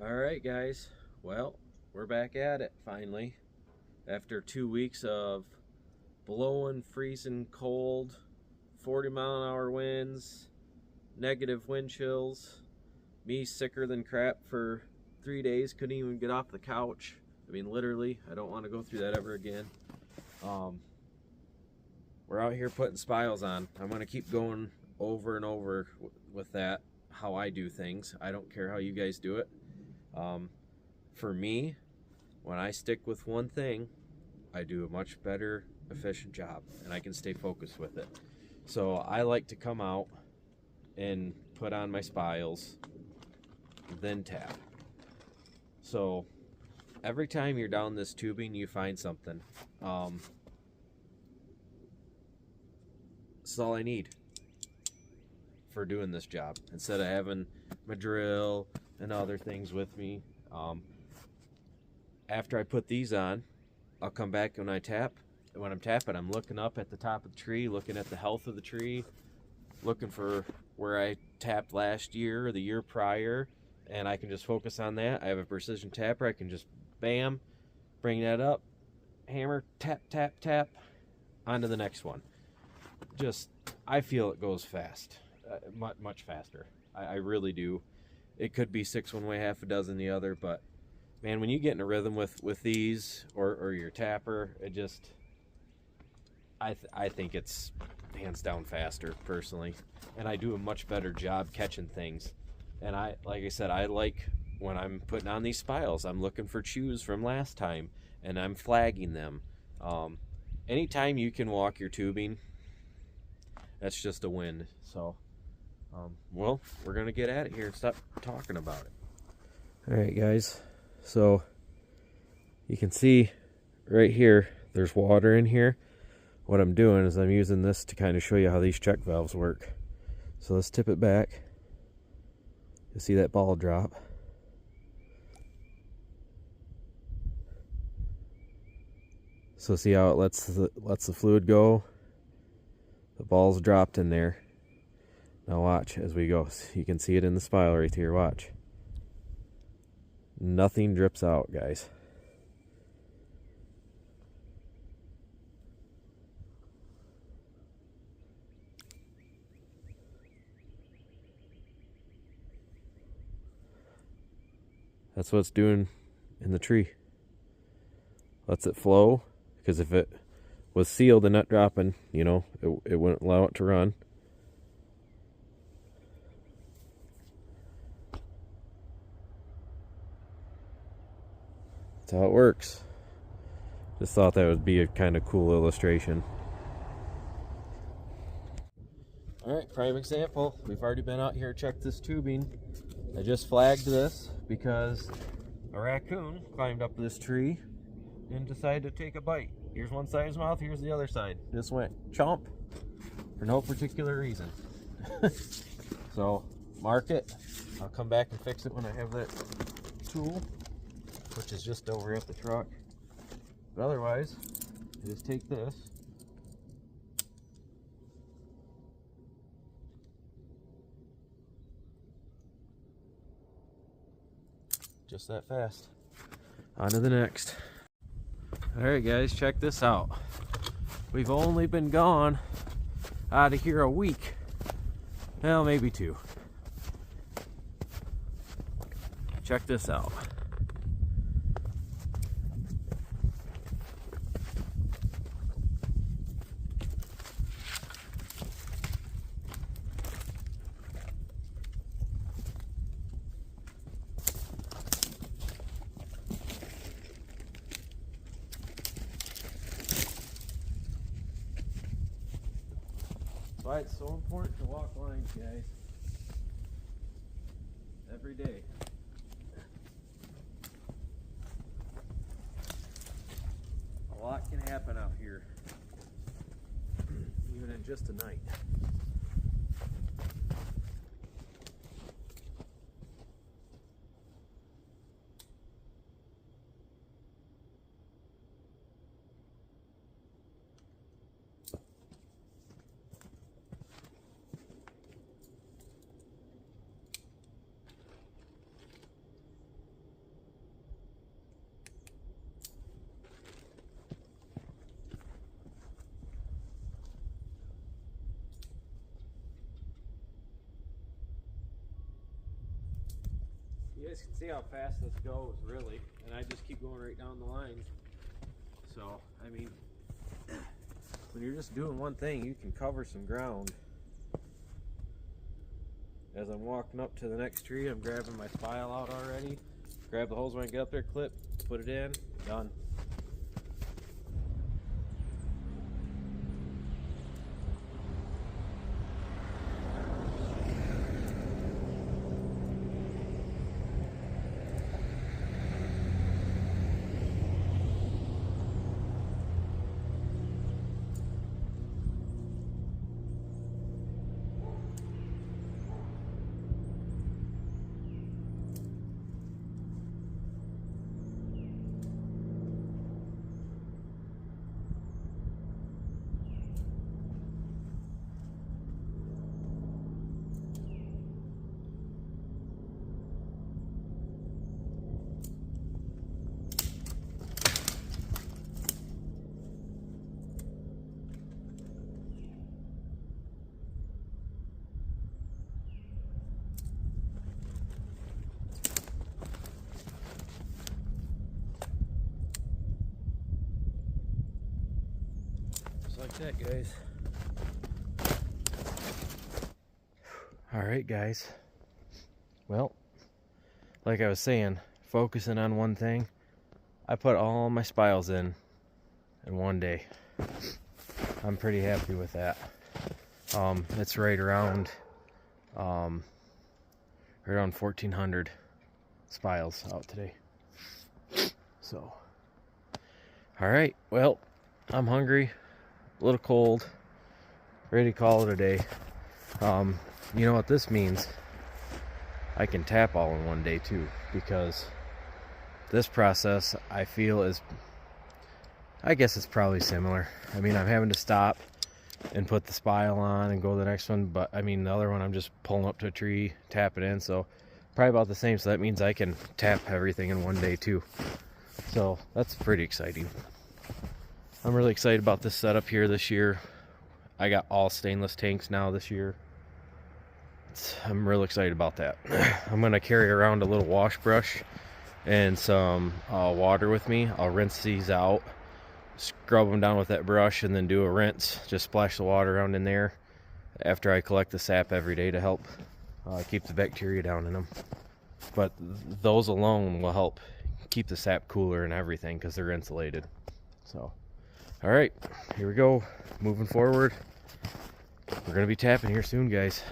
All right, guys. Well, we're back at it finally. After 2 weeks of blowing, freezing cold, 40-mile-an-hour winds, negative wind chills, me sicker than crap for 3 days, couldn't even get off the couch. I mean, literally, I don't want to go through that ever again. We're out here putting spiles on. I'm going to keep going over and over with that, how I do things. I don't care how you guys do it. For me, when I stick with one thing, I do a much better, efficient job, and I can stay focused with it. So I like to come out and put on my spiles, then tap. So every time you're down this tubing, you find something. This is all I need for doing this job, instead of having my drill and other things with me. After I put these on, I'll come back when I tap. And when I'm tapping, I'm looking up at the top of the tree, looking at the health of the tree, looking for where I tapped last year or the year prior, and I can just focus on that. I have a precision tapper. I can just bam, bring that up, hammer, tap, tap, tap, onto the next one. Just, I feel it goes fast, much faster. I really do. It could be 6 one way, half a dozen the other, but man, when you get in a rhythm with these or your tapper, it just, I think it's hands down faster personally, and I do a much better job catching things. And like I said, I like when I'm putting on these spiles, I'm looking for chews from last time and I'm flagging them. Anytime you can walk your tubing, that's just a win. So well, we're gonna get at it here and stop talking about it. All right, guys, so you can see right here there's water in here. What I'm doing is I'm using this to kind of show you how these check valves work. So let's tip it back. You see that ball drop. So see how it lets the fluid go? The ball's dropped in there. Now watch as we go. You can see it in the spile right here. Watch. Nothing drips out, guys. That's what it's doing in the tree. Lets it flow, because if it was sealed and not dropping, it wouldn't allow it to run. That's how it works. Just thought that would be a kind of cool illustration. Alright, prime example. We've already been out here, checked this tubing. I just flagged this because a raccoon climbed up this tree and decided to take a bite. Here's one side of his mouth, here's the other side. Just went chomp for no particular reason. So, mark it. I'll come back and fix it when I have that tool, which is just over at the truck. But otherwise, I just take this, just that fast. On to the next. Alright guys, check this out. We've only been gone out of here a week. Well, maybe 2. Check this out. That's why it's so important to walk lines, guys. Every day. A lot can happen out here, even in just a night. You guys can see how fast this goes, really, and I just keep going right down the line. So, I mean, when you're just doing one thing, you can cover some ground. As I'm walking up to the next tree, I'm grabbing my file out already. Grab the hose when I get up there, clip, put it in, done. Like that, guys. All right, guys. Well, like I was saying, focusing on one thing, I put all my spiles in one day. I'm pretty happy with that. It's right around 1,400 spiles out today. So, all right. Well, I'm hungry. A little cold, ready to call it a day. You know what this means? I can tap all in one day too, because this process I feel is, I guess it's probably similar. I mean, I'm having to stop and put the spile on and go to the next one, but I mean, the other one I'm just pulling up to a tree, tap it in, so probably about the same. So that means I can tap everything in one day too. So that's pretty exciting. I'm really excited about this setup here this year. I got all stainless tanks now this year. I'm real excited about that. I'm gonna carry around a little wash brush and some water with me. I'll rinse these out, scrub them down with that brush, and then do a rinse. Just splash the water around in there after I collect the sap every day to help keep the bacteria down in them. But those alone will help keep the sap cooler and everything because they're insulated. So, all right, here we go. Moving forward. We're gonna be tapping here soon, guys.